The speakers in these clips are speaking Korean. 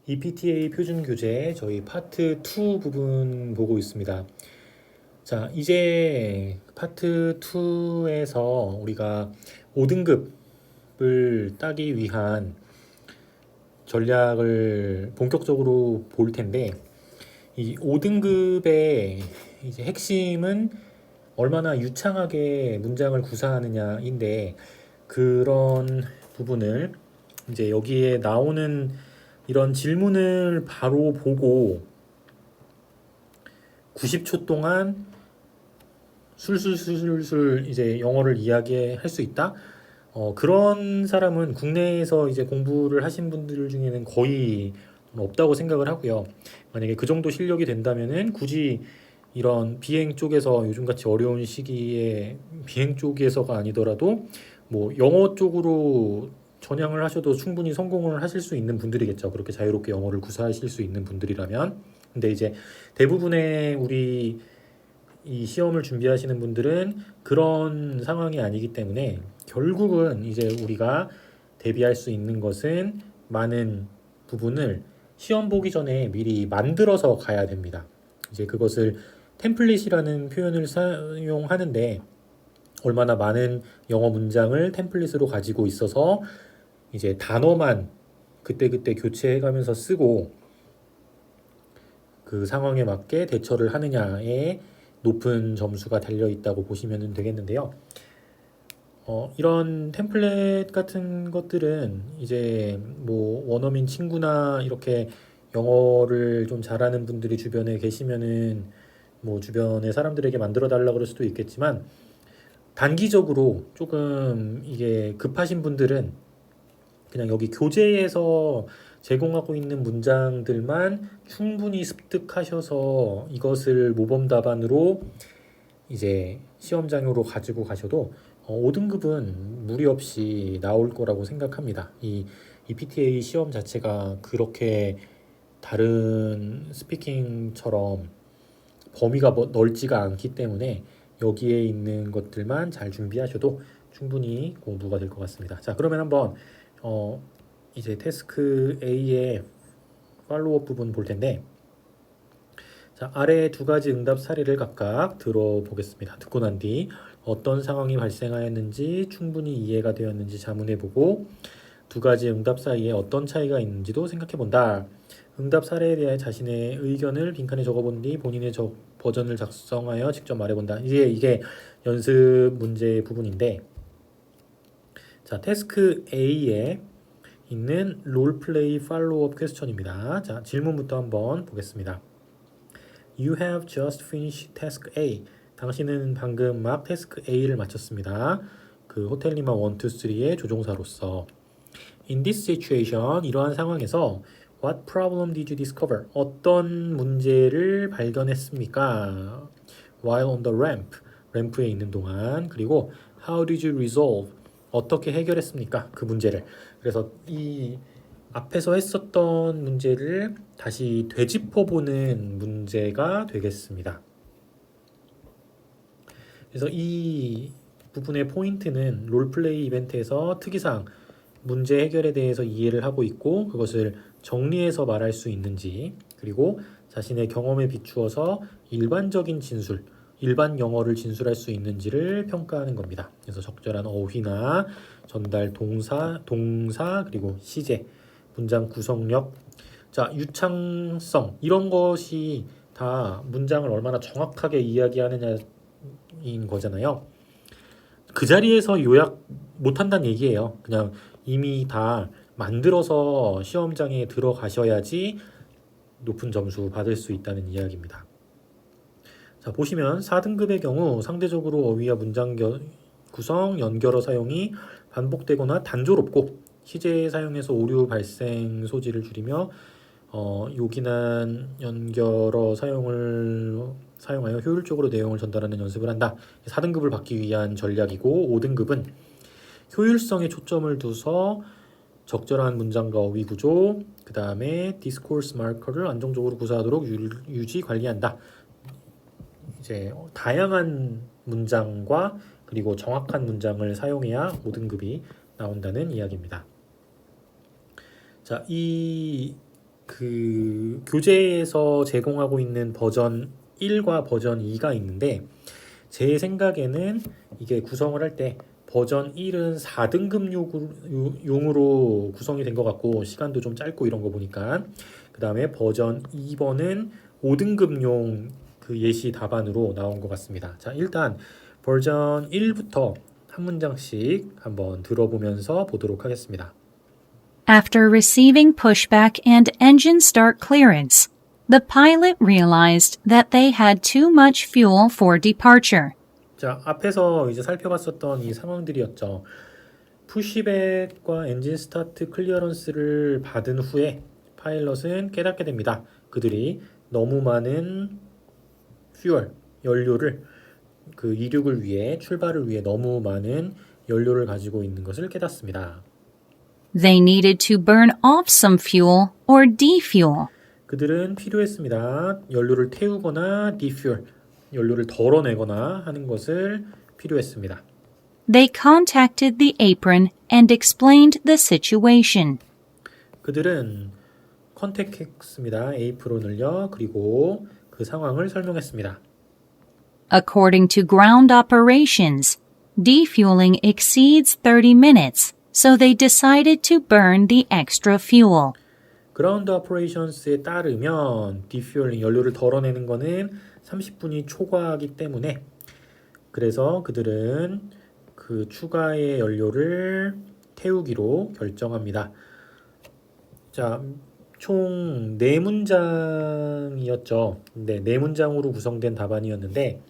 EPTA 표준 교재 저희 파트 2 부분 보고 있습니다. 자, 이제 파트 2에서 우리가 5등급을 따기 위한 전략을 본격적으로 볼 텐데, 이 5등급의 이제 핵심은 얼마나 유창하게 문장을 구사하느냐인데, 그런 부분을 이제 여기에 나오는 이런 질문을 바로 보고 90초 동안 술술술술 이제 영어를 이야기할 수 있다. 그런 사람은 국내에서 이제 공부를 하신 분들 중에는 거의 없다고 생각을 하고요. 만약에 그 정도 실력이 된다면은 굳이 이런 비행 쪽에서 요즘같이 어려운 시기에 비행 쪽에서가 아니더라도 뭐 영어 쪽으로 전향을 하셔도 충분히 성공을 하실 수 있는 분들이겠죠. 그렇게 자유롭게 영어를 구사하실 수 있는 분들이라면. 근데 이제 대부분의 우리 이 시험을 준비하시는 분들은 그런 상황이 아니기 때문에 결국은 이제 우리가 대비할 수 있는 것은 많은 부분을 시험 보기 전에 미리 만들어서 가야 됩니다. 이제 그것을 템플릿이라는 표현을 사용하는데 얼마나 많은 영어 문장을 템플릿으로 가지고 있어서 이제 단어만 그때그때 교체해가면서 쓰고 그 상황에 맞게 대처를 하느냐에 높은 점수가 달려 있다고 보시면 되겠는데요. 이런 템플릿 같은 것들은 이제 뭐 원어민 친구나 이렇게 영어를 좀 잘하는 분들이 주변에 계시면은 뭐 주변의 사람들에게 만들어 달라고 그럴 수도 있겠지만 단기적으로 조금 이게 급하신 분들은 그냥 여기 교재에서 제공하고 있는 문장들만 충분히 습득하셔서 이것을 모범 답안으로 이제 시험장으로 가지고 가셔도 5등급은 무리 없이 나올 거라고 생각합니다. 이 EPTA 시험 자체가 그렇게 다른 스피킹처럼 범위가 넓지가 않기 때문에 여기에 있는 것들만 잘 준비하셔도 충분히 공부가 될 것 같습니다. 자, 그러면 한번 이제 태스크 A의 팔로우업 부분 볼 텐데, 자, 아래 두 가지 응답 사례를 각각 들어보겠습니다. 듣고 난 뒤 어떤 상황이 발생하였는지 충분히 이해가 되었는지 자문해보고 두 가지 응답 사이에 어떤 차이가 있는지도 생각해본다. 응답 사례에 대해 자신의 의견을 빈칸에 적어본 뒤 본인의 버전을 작성하여 직접 말해본다. 이게 연습 문제 부분인데, 자, 태스크 A에 있는 롤플레이 팔로우업 퀘스천입니다. 자, 질문부터 한번 보겠습니다. You have just finished task A. 당신은 방금 막 태스크 A를 마쳤습니다. 그 호텔리마 1, 2, 3의 조종사로서. In this situation, 이러한 상황에서 What problem did you discover? 어떤 문제를 발견했습니까? While on the ramp, 램프에 있는 동안. 그리고 How did you resolve? 어떻게 해결했습니까? 그 문제를. 그래서 이 앞에서 했었던 문제를 다시 되짚어보는 문제가 되겠습니다. 그래서 이 부분의 포인트는 롤플레이 이벤트에서 특이사항, 문제 해결에 대해서 이해를 하고 있고 그것을 정리해서 말할 수 있는지, 그리고 자신의 경험에 비추어서 일반적인 진술, 일반 영어를 진술할 수 있는지를 평가하는 겁니다. 그래서 적절한 어휘나 전달 동사 그리고 시제, 문장 구성력, 자, 유창성, 이런 것이 다 문장을 얼마나 정확하게 이야기하느냐인 거잖아요. 그 자리에서 요약 못한다는 얘기예요. 그냥 이미 다 만들어서 시험장에 들어가셔야지 높은 점수 받을 수 있다는 이야기입니다. 자, 보시면 4등급의 경우 상대적으로 어휘와 문장 구성, 연결어 사용이 반복되거나 단조롭고 시제 사용에서 오류 발생 소지를 줄이며 요긴한 연결어 사용하여 효율적으로 내용을 전달하는 연습을 한다. 4등급을 받기 위한 전략이고 5등급은 효율성에 초점을 두서 적절한 문장과 어휘 구조, 그 다음에 디스코스 마커를 안정적으로 구사하도록 유지 관리한다. 이제 다양한 문장과 그리고 정확한 문장을 사용해야 5등급이 나온다는 이야기입니다. 자, 이 그 교재에서 제공하고 있는 버전 1과 버전 2가 있는데 제 생각에는 이게 구성을 할 때 버전 1은 4등급 용으로 구성이 된 것 같고 시간도 좀 짧고 이런 거 보니까 그 다음에 버전 2번은 5등급용 그 예시 답안으로 나온 것 같습니다. 자, 일단 버전 1부터 한 문장씩 한번 들어보면서 보도록 하겠습니다. After receiving pushback and engine start clearance, the pilot realized that they had too much fuel for departure. 자, 앞에서 이제 살펴봤었던 이 상황들이었죠. 푸시백과 엔진 스타트 클리어런스를 받은 후에 파일럿은 깨닫게 됩니다. 그들이 너무 많은 연료를 그 이륙을 위해 출발을 위해 너무 많은 연료를 가지고 있는 것을 깨닫습니다. They needed to burn off some fuel or defuel. 그들은 필요했습니다. 연료를 태우거나 defuel, 연료를 덜어내거나 하는 것을 필요했습니다. They contacted the apron and explained the situation. 그들은 컨택했습니다. 에이프론을요. 그리고 그 상황을 설명했습니다. According to ground operations, defueling exceeds 30 minutes, so they decided to burn the extra fuel. 그라운드 오퍼레이션스에 따르면 디퓨얼링 연료를 덜어내는 거는 30분이 초과하기 때문에 그래서 그들은 그 추가의 연료를 태우기로 결정합니다. 자, 총 4문장이었죠. 네, 4문장으로 구성된 답안이었는데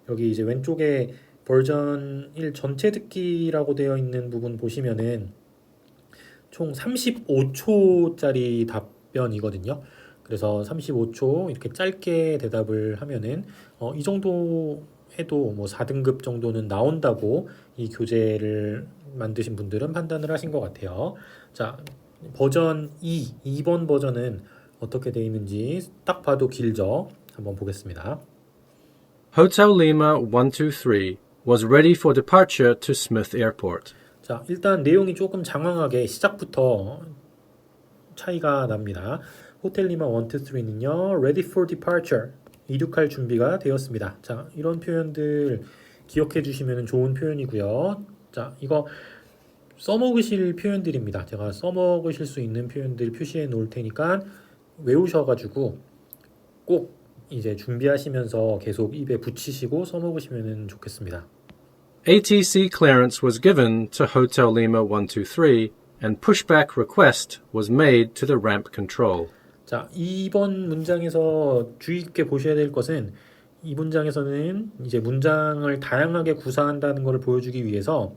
여기 이제 왼쪽에 버전 1 전체 듣기라고 되어 있는 부분 보시면은 총 35초짜리 답변이거든요. 그래서 35초 이렇게 짧게 대답을 하면은 이 정도 해도 뭐 4등급 정도는 나온다고 이 교재를 만드신 분들은 판단을 하신 것 같아요. 자, 버전 2번 버전은 어떻게 되어 있는지 딱 봐도 길죠. 한번 보겠습니다. Hotel Lima 123 was ready for departure to Smith Airport. 자, 일단 내용이 조금 장황하게 시작부터 차이가 납니다. 호텔 리마 123는요, ready for departure, 이륙할 준비가 되었습니다. 자, 이런 표현들 기억해 주시면 좋은 표현이고요. 자, 이거 써먹으실 표현들입니다. 제가 써먹으실 수 있는 표현들 표시해 놓을 테니까 외우셔가지고 꼭 이제 준비하시면서 계속 입에 붙이시고 써먹으시면 좋겠습니다. ATC clearance was given to Hotel Lima 123 and pushback request was made to the ramp control. 자, 이번 문장에서 주의 깊게 보셔야 될 것은 이 문장에서는 이제 문장을 다양하게 구사한다는 것을 보여주기 위해서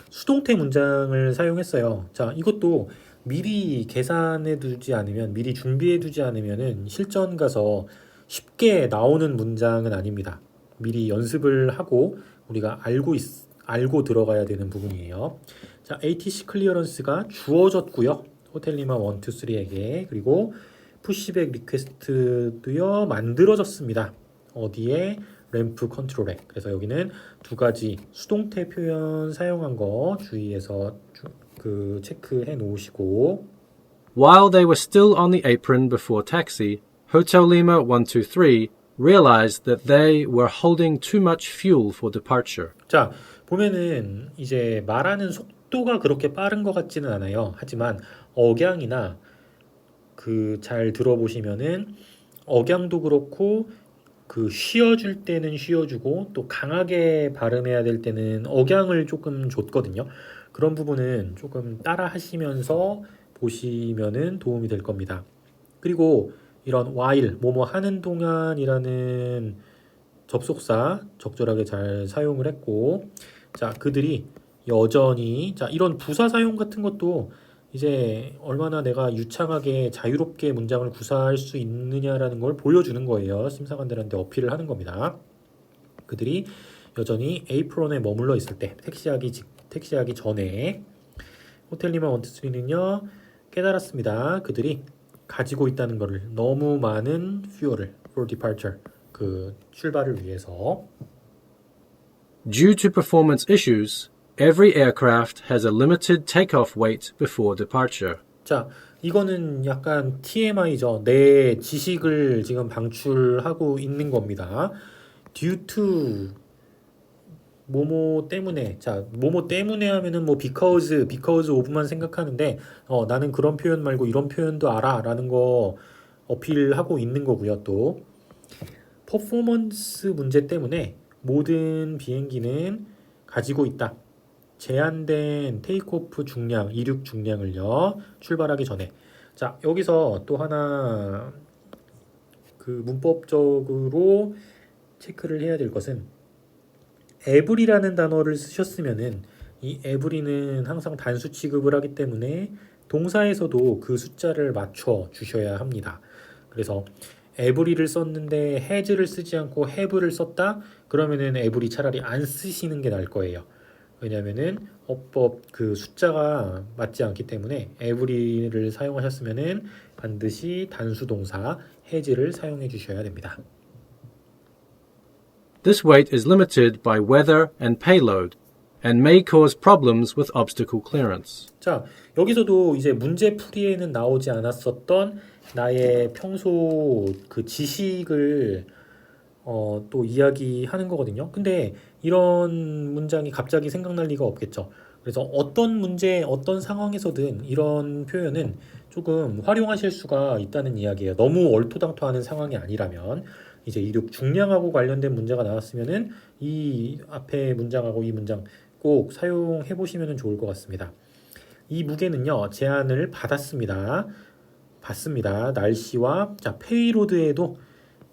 수동태 문장을 사용했어요. 자, 이것도 미리 계산해 두지 않으면, 미리 준비해 두지 않으면은 실전 가서 쉽게 나오는 문장은 아닙니다. 미리 연습을 하고 우리가 알고 들어가야 되는 부분이에요. 자, ATC 클리어런스가 주어졌고요. 호텔 리마 123에게. 그리고 푸시백 리퀘스트도요 만들어졌습니다. 어디에? 램프 컨트롤에. 그래서 여기는 두 가지 수동태 표현 사용한 거 주의해서 그 체크해 놓으시고. While they were still on the apron before taxi, Hotel Lima 123 realized that they were holding too much fuel for departure. 자, 보면은 이제 말하는 속도가 그렇게 빠른 것 같지는 않아요. 하지만 억양이나 그 잘 들어보시면은 억양도 그렇고 그 쉬어줄 때는 쉬어주고 또 강하게 발음해야 될 때는 억양을 조금 줬거든요. 그런 부분은 조금 따라 하시면서 보시면은 도움이 될 겁니다. 그리고 이런 while, 뭐뭐 하는 동안이라는 접속사 적절하게 잘 사용을 했고, 자, 그들이 여전히, 자, 이런 부사 사용 같은 것도 이제 얼마나 내가 유창하게 자유롭게 문장을 구사할 수 있느냐라는 걸 보여주는 거예요. 심사관들한테 어필을 하는 겁니다. 그들이 여전히 에이프론에 머물러 있을 때, 택시하기 전에 호텔 리마 123는요 깨달았습니다. 그들이 가지고 있다는 것을, 너무 많은 fuel을 for departure, 그 출발을 위해서. Due to performance issues, every aircraft has a limited takeoff weight before departure. 자, 이거는 약간 TMI죠. 내 지식을 지금 방출하고 있는 겁니다. due to 뭐뭐 때문에. 자, 뭐뭐 때문에 하면은 뭐 because of만 생각하는데 나는 그런 표현 말고 이런 표현도 알아라는 거 어필하고 있는 거고요. 또 퍼포먼스 문제 때문에 모든 비행기는 가지고 있다. 제한된 테이크오프 중량, 이륙 중량을요. 출발하기 전에. 자, 여기서 또 하나 그 문법적으로 체크를 해야 될 것은 every라는 단어를 쓰셨으면은 이 every는 항상 단수 취급을 하기 때문에 동사에서도 그 숫자를 맞춰 주셔야 합니다. 그래서 every를 썼는데 has를 쓰지 않고 have를 썼다? 그러면은 every 차라리 안 쓰시는 게 나을 거예요. 왜냐면은 어법 그 숫자가 맞지 않기 때문에 every를 사용하셨으면은 반드시 단수 동사 has를 사용해 주셔야 됩니다. This weight is limited by weather and payload and may cause problems with obstacle clearance. 자, 여기서도 이제 문제 풀이에는 나오지 않았었던 나의 평소 그 지식을 또 이야기하는 거거든요. 근데 이런 문장이 갑자기 생각날 리가 없겠죠. 그래서 어떤 문제, 어떤 상황에서든 이런 표현은 조금 활용하실 수가 있다는 이야기예요. 너무 얼토당토하는 상황이 아니라면 이제 이륙 중량하고 관련된 문제가 나왔으면은 이 앞에 문장하고 이 문장 꼭 사용해 보시면 좋을 것 같습니다. 이 무게는요, 제한을 받았습니다. 받습니다. 날씨와 자, 페이로드에도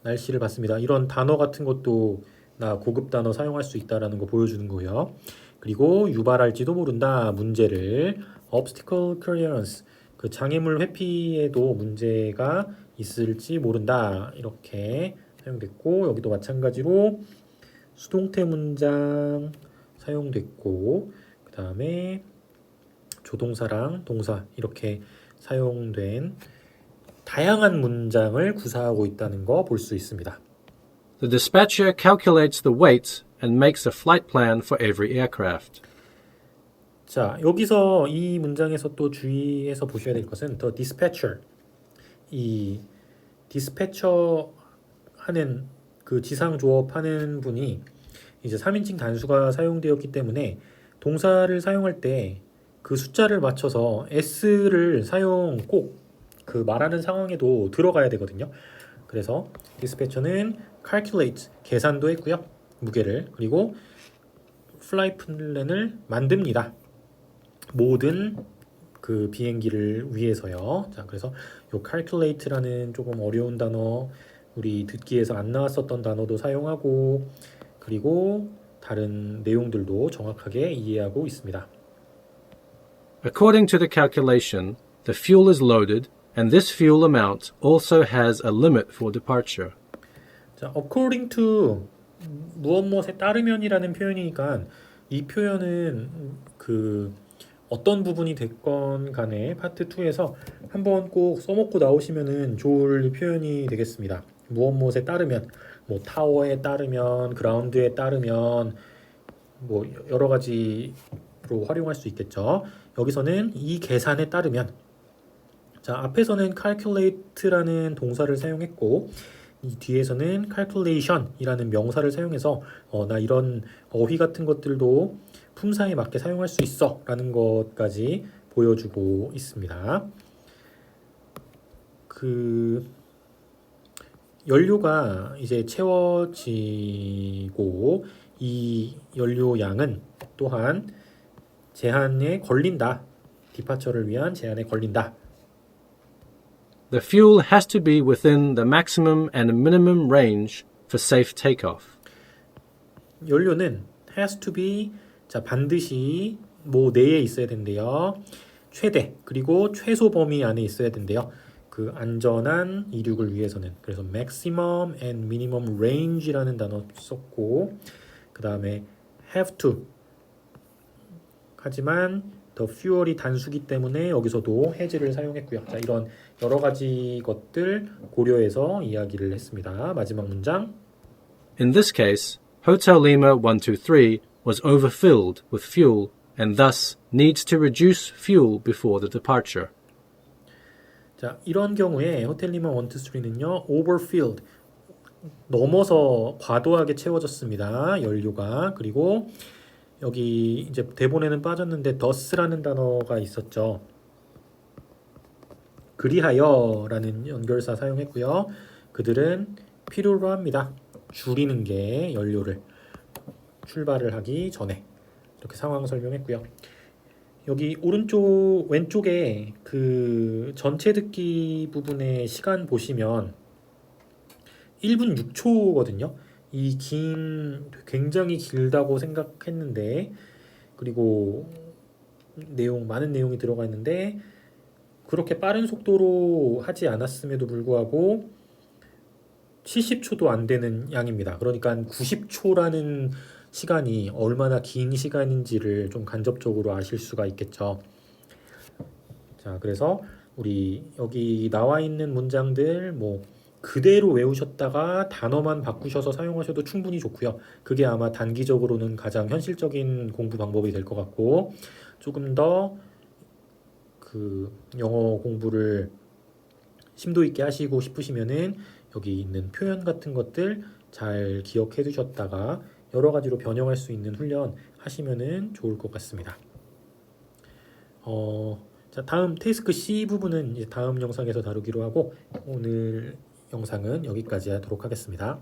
날씨를 받습니다. 이런 단어 같은 것도 나 고급 단어 사용할 수 있다라는 거 보여주는 거고요. 그리고 유발할지도 모른다 문제를 obstacle clearance 그 장애물 회피에도 문제가 있을지 모른다 이렇게 사용됐고 여기도 마찬가지로 수동태 문장 사용됐고 그 다음에 조동사랑 동사 이렇게 사용된 다양한 문장을 구사하고 있다는 거 볼 수 있습니다. The dispatcher calculates the weight and makes a flight plan for every aircraft. 자, 여기서 이 문장에서 또 주의해서 보셔야 될 것은 the dispatcher. 이 dispatcher 하는 그 지상 조업하는 분이 이제 3인칭 단수가 사용되었기 때문에 동사를 사용할 때 그 숫자를 맞춰서 s를 사용 꼭 그 말하는 상황에도 들어가야 되거든요. 그래서 dispatcher는 calculate 계산도 했고요. 무게를 그리고 flight plan을 만듭니다. 모든 그 비행기를 위해서요. 자, 그래서 요 calculate라는 조금 어려운 단어 우리 듣기에서 안 나왔었던 단어도 사용하고 그리고 다른 내용들도 정확하게 이해하고 있습니다. According to the calculation, the fuel is loaded and this fuel amount also has a limit for departure. 자, according to 무엇에 따르면이라는 표현이니까 이 표현은 그 어떤 부분이 됐건 간에 파트 2에서 한번 꼭 써먹고 나오시면은 좋을 표현이 되겠습니다. 무엇에 따르면 뭐 타워에 따르면 그라운드에 따르면 뭐 여러 가지로 활용할 수 있겠죠. 여기서는 이 계산에 따르면 자, 앞에서는 calculate라는 동사를 사용했고 이 뒤에서는 calculation이라는 명사를 사용해서 나 이런 어휘 같은 것들도 품사에 맞게 사용할 수 있어 라는 것까지 보여주고 있습니다. 그 연료가 이제 채워지고 이 연료 양은 또한 제한에 걸린다. 디파처를 위한 제한에 걸린다. The fuel has to be within the maximum and minimum range for safe takeoff. 연료는 has to be 자 반드시 뭐 내에 있어야 된대요. 최대 그리고 최소 범위 안에 있어야 된대요. 그 안전한 이륙을 위해서는 그래서 maximum and minimum range라는 단어 썼고 그 다음에 have to 하지만 더 fuel이 단수기 때문에 여기서도 has를 사용했고요. 자, 이런 여러 가지 것들 고려해서 이야기를 했습니다. 마지막 문장. In this case, Hotel Lima 123 was overfilled with fuel and thus needs to reduce fuel before the departure. 자, 이런 경우에 호텔 리마 1, 2, 3는요. overfilled. 넘어서 과도하게 채워졌습니다. 연료가. 그리고 여기 이제 대본에는 빠졌는데 thus라는 단어가 있었죠. 그리하여라는 연결사 사용했고요. 그들은 필요로 합니다. 줄이는 게 연료를 출발을 하기 전에 이렇게 상황 설명했고요. 여기 오른쪽 왼쪽에 그 전체 듣기 부분의 시간 보시면 1분 6초거든요. 굉장히 길다고 생각했는데 그리고 많은 내용이 들어가 있는데 그렇게 빠른 속도로 하지 않았음에도 불구하고 70초도 안 되는 양입니다. 그러니까 90초라는 시간이 얼마나 긴 시간인지를 좀 간접적으로 아실 수가 있겠죠. 자, 그래서 우리 여기 나와 있는 문장들 뭐 그대로 외우셨다가 단어만 바꾸셔서 사용하셔도 충분히 좋고요. 그게 아마 단기적으로는 가장 현실적인 공부 방법이 될 것 같고 조금 더 그 영어 공부를 심도 있게 하시고 싶으시면은 여기 있는 표현 같은 것들 잘 기억해 두셨다가 여러 가지로 변형할 수 있는 훈련 하시면은 좋을 것 같습니다. 자, 다음 태스크 C 부분은 이제 다음 영상에서 다루기로 하고 오늘 영상은 여기까지 하도록 하겠습니다.